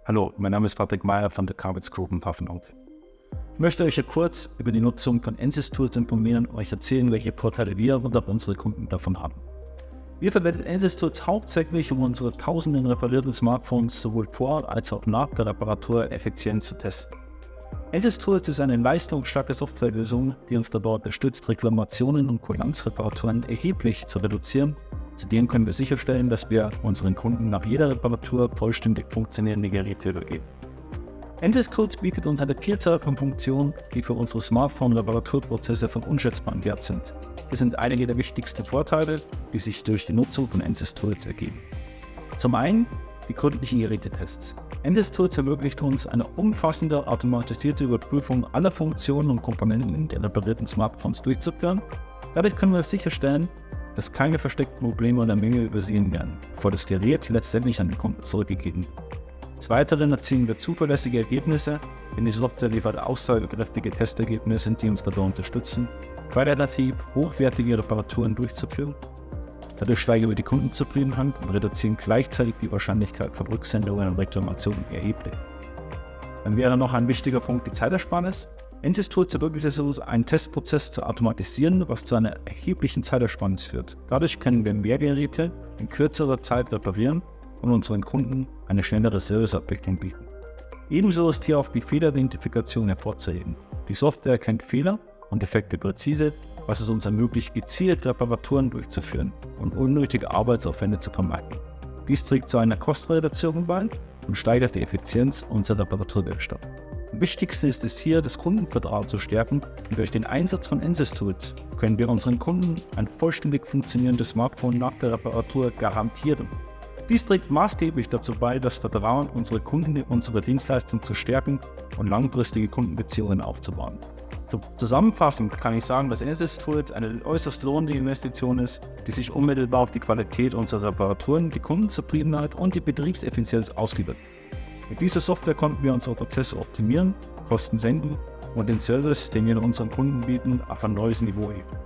Hallo, mein Name ist Patrick Meyer von der Carvitz Group in Pfaffenhofen. Ich möchte euch hier kurz über die Nutzung von Ansys Tools informieren und euch erzählen, welche Vorteile wir und auch unsere Kunden davon haben. Wir verwenden Ansys Tools hauptsächlich, um unsere tausenden reparierten Smartphones sowohl vor als auch nach der Reparatur effizient zu testen. Ansys Tools ist eine leistungsstarke Softwarelösung, die uns dabei unterstützt, Reklamationen und Kulanzreparaturen erheblich zu reduzieren. Zudem können wir sicherstellen, dass wir unseren Kunden nach jeder Reparatur vollständig funktionierende Geräte übergeben. Ansys Tools bietet uns eine Vielzahl von Funktionen, die für unsere Smartphone-Reparaturprozesse von unschätzbarem Wert sind. Hier sind einige der wichtigsten Vorteile, die sich durch die Nutzung von Ansys Tools ergeben. Zum einen die gründlichen Gerätetests. Ansys Tools ermöglicht uns eine umfassende automatisierte Überprüfung aller Funktionen und Komponenten der reparierten Smartphones durchzuführen. Dadurch können wir sicherstellen, dass keine versteckten Probleme oder Mängel übersehen werden, bevor das Gerät letztendlich an den Kunden zurückgegeben wird. Des Weiteren erzielen wir zuverlässige Ergebnisse, denn die Software liefert aussagekräftige Testergebnisse, die uns dabei unterstützen, qualitativ hochwertige Reparaturen durchzuführen. Dadurch steigern wir die Kundenzufriedenheit und reduzieren gleichzeitig die Wahrscheinlichkeit von Rücksendungen und Reklamationen erheblich. Dann wäre noch ein wichtiger Punkt die Zeitersparnis. Ansys Tools ermöglicht es uns, einen Testprozess zu automatisieren, was zu einer erheblichen Zeitersparnis führt. Dadurch können wir mehr Geräte in kürzerer Zeit reparieren und unseren Kunden eine schnellere Serviceabwicklung bieten. Ebenso ist hier auch die Fehleridentifikation hervorzuheben. Die Software erkennt Fehler und Defekte präzise, was es uns ermöglicht, gezielt Reparaturen durchzuführen und unnötige Arbeitsaufwände zu vermeiden. Dies trägt zu einer Kostenreduktion bei und steigert die Effizienz unserer Reparaturwerkstatt. Am wichtigsten ist es hier, das Kundenvertrauen zu stärken, und durch den Einsatz von Ansys Tools können wir unseren Kunden ein vollständig funktionierendes Smartphone nach der Reparatur garantieren. Dies trägt maßgeblich dazu bei, das Vertrauen unserer Kunden in unsere Dienstleistung zu stärken und langfristige Kundenbeziehungen aufzubauen. Zusammenfassend kann ich sagen, dass Ansys Tools eine äußerst lohnende Investition ist, die sich unmittelbar auf die Qualität unserer Reparaturen, die Kundenzufriedenheit und die Betriebseffizienz auswirkt. Mit dieser Software konnten wir unsere Prozesse optimieren, Kosten senken und den Service, den wir unseren Kunden bieten, auf ein neues Niveau heben.